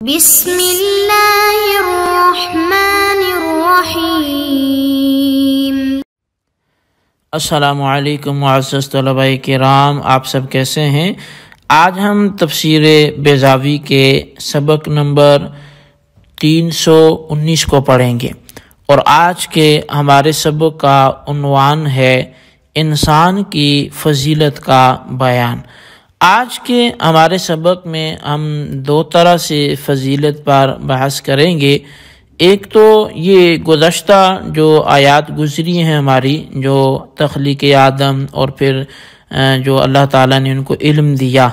بسم اللہ الرحمن الرحیم۔ السلام علیکم معزز طلباء کرام، آپ سب کیسے ہیں؟ آج ہم تفسیر بیضاوی کے سبق نمبر 319 کو پڑھیں گے، اور آج کے ہمارے سبق کا عنوان ہے انسان کی فضیلت کا بیان۔ آج کے ہمارے سبق میں ہم دو طرح سے فضیلت پر بحث کریں گے۔ ایک تو یہ گزشتہ جو آیات گزری ہیں ہماری، جو تخلیق آدم اور پھر جو اللہ تعالیٰ نے ان کو علم دیا،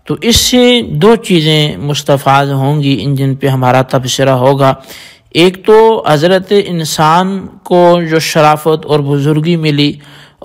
تو اس سے دو چیزیں مستفاد ہوں گی جن پہ ہمارا تبصرہ ہوگا۔ ایک تو حضرت انسان کو جو شرافت اور بزرگی ملی،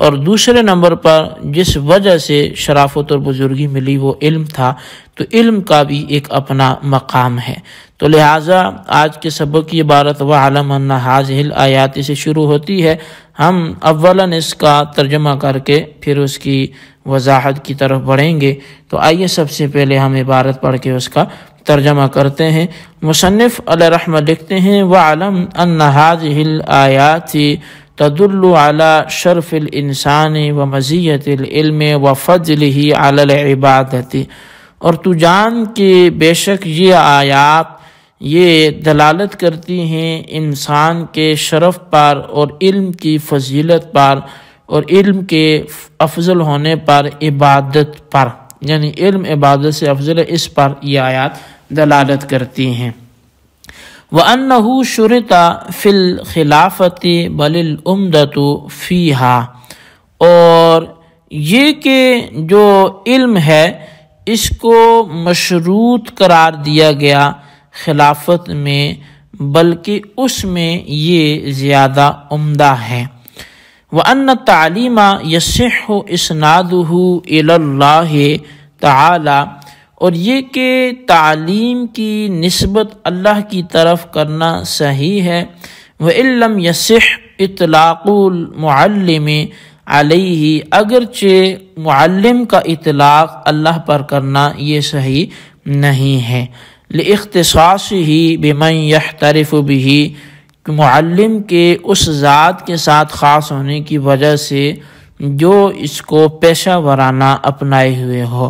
اور دوسرے نمبر پر جس وجہ سے شرافت اور بزرگی ملی وہ علم تھا، تو علم کا بھی ایک اپنا مقام ہے۔ تو لہٰذا آج کے سبق کی عبارت وَعْلَمْ أَنَّ هَٰذِهِ الْآيَاتِ سے شروع ہوتی ہے۔ ہم اولاً اس کا ترجمہ کر کے پھر اس کی وضاحت کی طرف بڑھیں گے۔ تو آئیے سب سے پہلے ہم عبارت پڑھ کے اس کا ترجمہ کرتے ہیں۔ مصنف علیہ رحمہ لکھتے ہیں وَعْلَمْ أَنَّ هَٰذِهِ الْآيَاتِ تدل على شرف الانسان ومزیت العلم وفضلہ علی العبادت، اور تو جان کہ بے شک یہ آیات یہ دلالت کرتی ہیں انسان کے شرف پر اور علم کی فضیلت پر اور علم کے افضل ہونے پر، عبادت پر، یعنی علم عبادت سے افضل ہے، اس پر یہ آیات دلالت کرتی ہیں۔ وَأَنَّهُ شُرِطَ فِي الْخِلَافَةِ بَلِ الْأُمْدَةُ فِيهَا، اور یہ کہ جو علم ہے اس کو مشروط قرار دیا گیا خلافت میں، بلکہ اس میں یہ زیادہ عمدہ ہے۔ وَأَنَّ التَّعْلِيمَ يَصِحُّ إِسْنَادُهُ إِلَى اللَّهِ تَعَالَى، اور یہ کہ تعلیم کی نسبت اللہ کی طرف کرنا صحیح ہے۔ وَإِن لَّمْ يَصِحْ إِطْلَاقُ الْمُعَلِّمِ عَلَيْهِ، اگرچہ معلم کا اطلاق اللہ پر کرنا یہ صحیح نہیں ہے۔ لِاخْتِصَاصِهِ بِمَن يَحْتَرِفُ بِهِ، معلم کے اس ذات کے ساتھ خاص ہونے کی وجہ سے جو اس کو پیشہ ورانہ اپنائے ہوئے ہو۔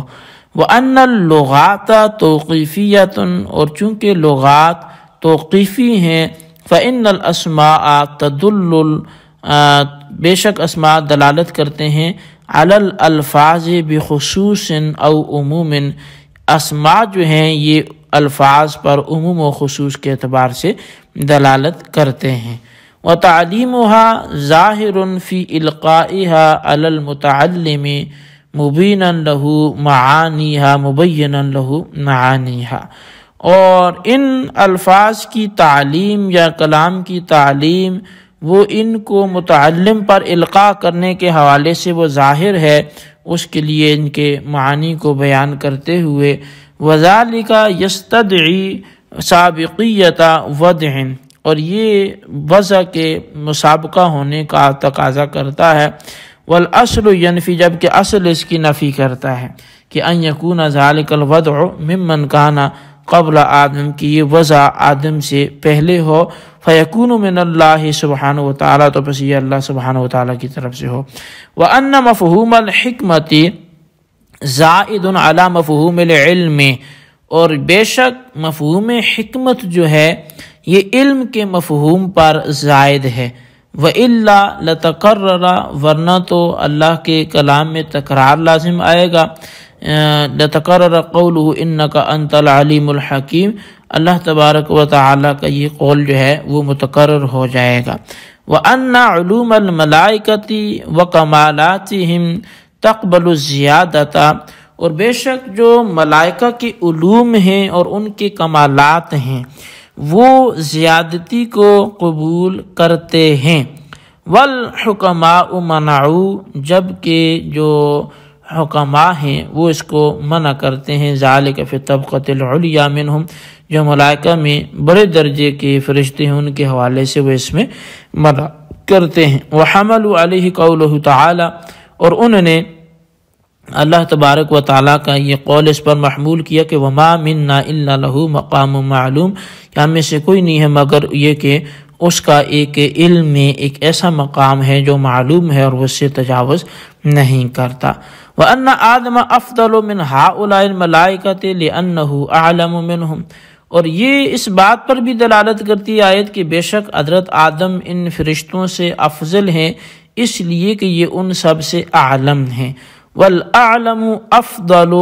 وَأَنَّ اللُّغَاتَ تَوْقِیفِیَّةٌ، اور چونکہ لغات توقیفی ہیں، فَإِنَّ الْأَسْمَاءَ تَدُلُّ، بے شک اسماء دلالت کرتے ہیں، عَلَى الْأَلْفَاظِ بِخُصُوصٍ أَوْ عُمُومٍ، اسماء جو ہیں یہ الفاظ پر عموم و خصوص کے اعتبار سے دلالت کرتے ہیں۔ وَتَعْلِيمُهَا ظَاهِرٌ فِي إِلْقَائِهَا عَلَى الْمُتَعَلِّمِ مبیناً لہو معانیہا مبیناً لہو معانیہا، اور ان الفاظ کی تعلیم یا کلام کی تعلیم وہ ان کو متعلم پر القاء کرنے کے حوالے سے وہ ظاہر ہے، اس کے لیے ان کے معانی کو بیان کرتے ہوئے وَذَلِكَ يَسْتَدْعِي سَابِقِيَّةَ وَضْعٍ، اور یہ وضع کے مسابقہ ہونے کا تقاضا کرتا ہے۔ والأصل ينفی، جبکہ اصل اس کی نفی کرتا ہے کہ ان یکون ذلک الوضع ممن کان قبل آدم، کی یہ وضع آدم سے پہلے ہو، فیکون من اللہ سبحانہ وتعالی، تو پس یہ اللہ سبحانہ وتعالی کی طرف سے ہو۔ وان مفہوم الحکمت زائد علی مفہوم العلم، اور بے شک مفہوم حکمت جو ہے یہ علم کے مفہوم پر زائد ہے۔ وَإِلَّا لَتَقَرَّرَ، ورنہ تو اللہ کے کلام میں تکرار لازم آئے گا۔ لَتَقَرَّرَ قَوْلُهُ إِنَّكَ أَنْتَ الْعَلِيمُ الْحَكِيمُ، اللہ تبارک و تعالیٰ کا یہ قول جو ہے وہ متقرر ہو جائے گا۔ وَأَنَّ عُلُومَ الْمَلَائِكَةِ وَكَمَالَاتِهِمْ تَقْبَلُ الزِّيَادَةَ، اور بے شک جو ملائکہ کے علوم ہیں اور ان کے کمالات ہیں وہ زیادتی کو قبول کرتے ہیں۔ والحکماء منعوا، جبکہ جو حکماء ہیں وہ اس کو منع کرتے ہیں۔ ذالک فی الطبقۃ العلیٰ منہم، جو ملائکہ میں بڑے درجے کے فرشتے ہیں ان کے حوالے سے وہ اس میں منع کرتے ہیں۔ وحملوا علیہ قولہ تعالی، اور انہوں نے اللہ تبارک و تعالیٰ کا یہ قول اس پر محمول کیا کہ وما منا الا لہ مقام معلوم، کہ ہم میں سے کوئی نہیں ہے مگر یہ کہ اس کا ایک علم میں ایک ایسا مقام ہے جو معلوم ہے اور وہ اس سے تجاوز نہیں کرتا۔ وَأَنَّ آدَمَ أَفْضَلُ مِنْ هَؤُلَاءِ الْمَلَائِكَةِ لِأَنَّهُ أَعْلَمُ مِنْهُمْ، اور یہ اس بات پر بھی دلالت کرتی ہے آیت کہ بے شک حضرت آدم ان فرشتوں سے افضل ہیں اس لیے کہ یہ ان سب سے اعلم ہیں۔ وَالْأَعْلَمُ أَفْضَلُ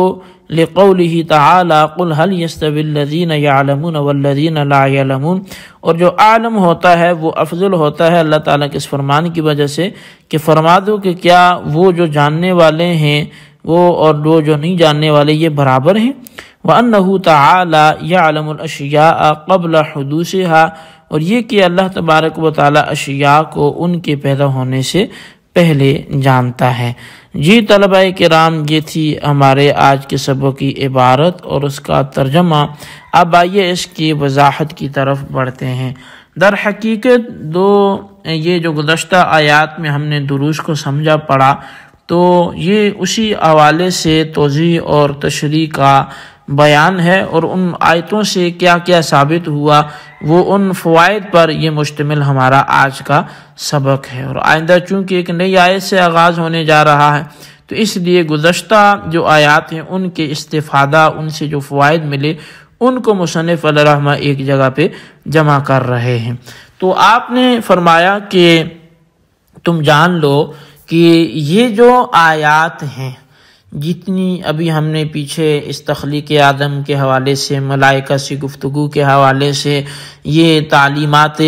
لِقَوْلِهِ تَعَالَى قُلْ هَلْ يَسْتَوِي الَّذِينَ يَعْلَمُونَ وَالَّذِينَ لَا يَعْلَمُونَ، اور جو عالم ہوتا ہے وہ افضل ہوتا ہے اللہ تعالیٰ کے اس فرمان کی وجہ سے کہ فرما دو کہ کیا وہ جو جاننے والے ہیں وہ اور وہ جو نہیں جاننے والے یہ برابر ہیں۔ وَأَنَّهُ تَعَالَى يَعْلَمُ الْأَشْيَاءَ قَبْلَ حُدُوثِهَا، اور یہ کہ اللہ تبارک و تعالیٰ اشیاء کو ان کے پیدا ہونے سے پہلے جانتا ہے۔ جی طلبہ کرام، یہ تھی ہمارے آج کے سبق کی عبارت اور اس کا ترجمہ۔ اب آئیے اس کی وضاحت کی طرف بڑھتے ہیں۔ در حقیقت یہ جو گزشتہ آیات میں ہم نے دروس کو سمجھا پڑھا تو یہ اسی حوالے سے توضیح اور تشریح کا بیان ہے، اور ان آیتوں سے کیا کیا ثابت ہوا وہ ان فوائد پر یہ مشتمل ہمارا آج کا سبق ہے۔ اور آئندہ چونکہ ایک نئی آیت سے آغاز ہونے جا رہا ہے تو اس لیے گزشتہ جو آیات ہیں ان کے استفادہ، ان سے جو فوائد ملے ان کو مصنف علیہ رحمہ ایک جگہ پہ جمع کر رہے ہیں۔ تو آپ نے فرمایا کہ تم جان لو کہ یہ جو آیات ہیں، جتنی ابھی ہم نے پیچھے اس تخلیق آدم کے حوالے سے، ملائکہ سے گفتگو کے حوالے سے، یہ تعلیمات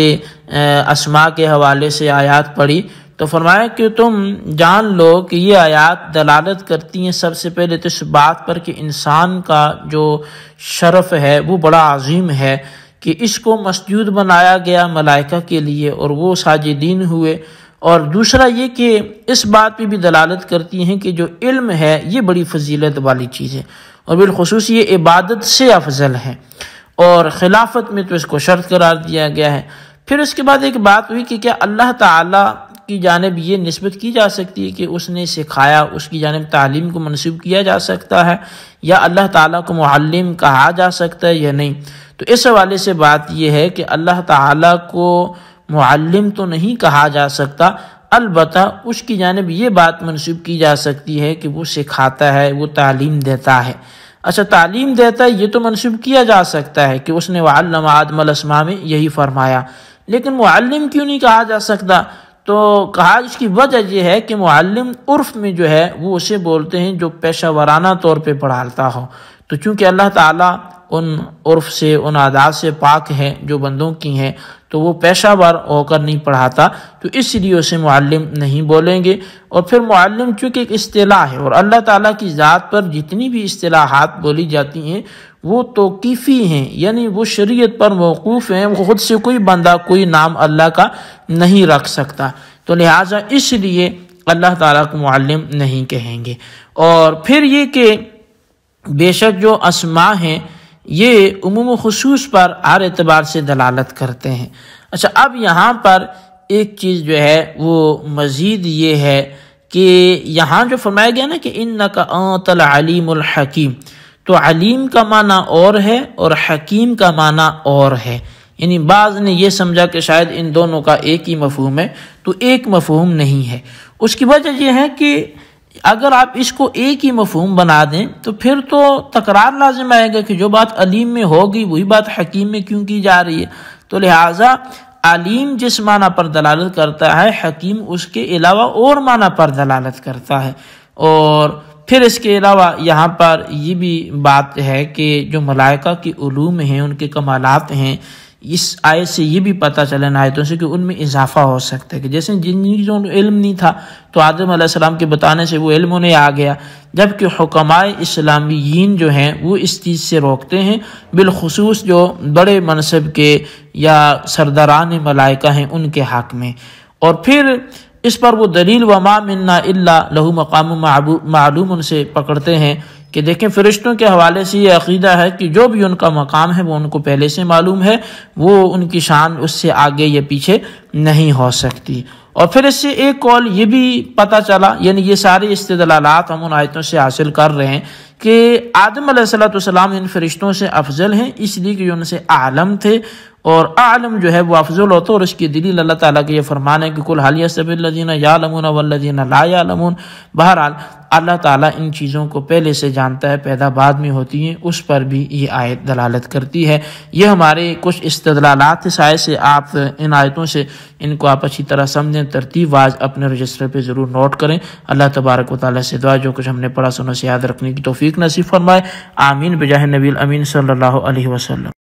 اسماء کے حوالے سے آیات پڑھی، تو فرمایا کہ تم جان لو کہ یہ آیات دلالت کرتی ہیں سب سے پہلے تو اس بات پر کہ انسان کا جو شرف ہے وہ بڑا عظیم ہے کہ اس کو مسجود بنایا گیا ملائکہ کے لیے اور وہ ساجدین ہوئے۔ اور دوسرا یہ کہ اس بات پہ بھی دلالت کرتی ہیں کہ جو علم ہے یہ بڑی فضیلت والی چیز ہے، اور بالخصوص یہ عبادت سے افضل ہے، اور خلافت میں تو اس کو شرط قرار دیا گیا ہے۔ پھر اس کے بعد ایک بات ہوئی کہ کیا اللہ تعالیٰ کی جانب یہ نسبت کی جا سکتی ہے کہ اس نے سکھایا، اس کی جانب تعلیم کو منسوب کیا جا سکتا ہے، یا اللہ تعالیٰ کو معلم کہا جا سکتا ہے یا نہیں؟ تو اس حوالے سے بات یہ ہے کہ اللہ تعالیٰ کو معلم تو نہیں کہا جا سکتا، البتہ اس کی جانب یہ بات منسوب کی جا سکتی ہے کہ وہ سکھاتا ہے، وہ تعلیم دیتا ہے۔ اچھا، تعلیم دیتا ہے یہ تو منسوب کیا جا سکتا ہے کہ اس نے وعلم آدم الاسماء میں یہی فرمایا، لیکن معلم کیوں نہیں کہا جا سکتا؟ تو کہا اس کی وجہ یہ ہے کہ معلم عرف میں جو ہے وہ اسے بولتے ہیں جو پیشہ ورانہ طور پہ پڑھاتا ہو، تو چونکہ اللہ تعالیٰ ان عرف سے، ان عادات سے پاک ہے جو بندوں کی ہیں، تو وہ پیشہ ور ہو کر نہیں پڑھاتا، تو اس لیے اسے معلم نہیں بولیں گے۔ اور پھر معلم چونکہ ایک اصطلاح ہے، اور اللہ تعالیٰ کی ذات پر جتنی بھی اصطلاحات بولی جاتی ہیں وہ توقیفی ہیں، یعنی وہ شریعت پر موقوف ہیں، وہ خود سے کوئی بندہ کوئی نام اللہ کا نہیں رکھ سکتا، تو لہٰذا اس لیے اللہ تعالیٰ کو معلم نہیں کہیں گے۔ اور پھر یہ کہ بے شک جو اسماء ہیں یہ عموم و خصوص پر ہر اعتبار سے دلالت کرتے ہیں۔ اچھا، اب یہاں پر ایک چیز جو ہے وہ مزید یہ ہے کہ یہاں جو فرمایا گیا نا کہ اِنَّكَ أَنْتَ الْعَلِيمُ الْحَكِيمُ، تو علیم کا معنی اور ہے اور حکیم کا معنی اور ہے، یعنی بعض نے یہ سمجھا کہ شاید ان دونوں کا ایک ہی مفہوم ہے، تو ایک مفہوم نہیں ہے۔ اس کی وجہ یہ ہے کہ اگر آپ اس کو ایک ہی مفہوم بنا دیں تو پھر تو تکرار لازم آئے گا کہ جو بات علیم میں ہوگی وہی بات حکیم میں کیوں کی جا رہی ہے، تو لہٰذا علیم جس معنی پر دلالت کرتا ہے، حکیم اس کے علاوہ اور معنی پر دلالت کرتا ہے۔ اور پھر اس کے علاوہ یہاں پر یہ بھی بات ہے کہ جو ملائکہ کی علوم ہیں، ان کے کمالات ہیں، اس آیت سے یہ بھی پتہ چلا ان آیتوں سے کہ ان میں اضافہ ہو سکتا ہے، کہ جیسے جن چیزوں میں علم نہیں تھا تو آدم علیہ السلام کے بتانے سے وہ علم انہیں آ گیا، جبکہ حکمائے اسلامیین جو ہیں وہ اس چیز سے روکتے ہیں، بالخصوص جو بڑے منصب کے یا سرداران ملائکہ ہیں ان کے حق میں۔ اور پھر اس پر وہ دلیل وما منا الا لہ مقام معلوم ان سے پکڑتے ہیں کہ دیکھیں فرشتوں کے حوالے سے یہ عقیدہ ہے کہ جو بھی ان کا مقام ہے وہ ان کو پہلے سے معلوم ہے، وہ ان کی شان اس سے آگے یا پیچھے نہیں ہو سکتی۔ اور پھر اس سے ایک قول یہ بھی پتہ چلا، یعنی یہ سارے استدلالات ہم ان آیتوں سے حاصل کر رہے ہیں کہ آدم علیہ السلام ان فرشتوں سے افضل ہیں اس لیے کہ ان سے اعلم تھے، اور اعلم جو ہے وہ افضل ہوتا ہے، اور اس کی دلیل اللہ تعالیٰ کے یہ فرمان ہے کہ قل هل يستوي الذين يعلمون والذين لا يعلمون۔ بہرحال اللہ تعالیٰ ان چیزوں کو پہلے سے جانتا ہے، پیدا بعد میں ہوتی ہیں، اس پر بھی یہ آیت دلالت کرتی ہے۔ یہ ہمارے کچھ استدلالات اس آیت سے، آپ ان آیتوں سے ان کو آپ اچھی طرح سمجھیں، ترتیب واز اپنے رجسٹر پہ ضرور نوٹ کریں۔ اللہ تبارک و تعالیٰ سے دعا جو کچھ ہم نے پڑھا سنو سے یاد رکھنے کی توفیق نصیب فرمائے، آمین بجاہ نبی الامین صلی اللہ علیہ وسلم۔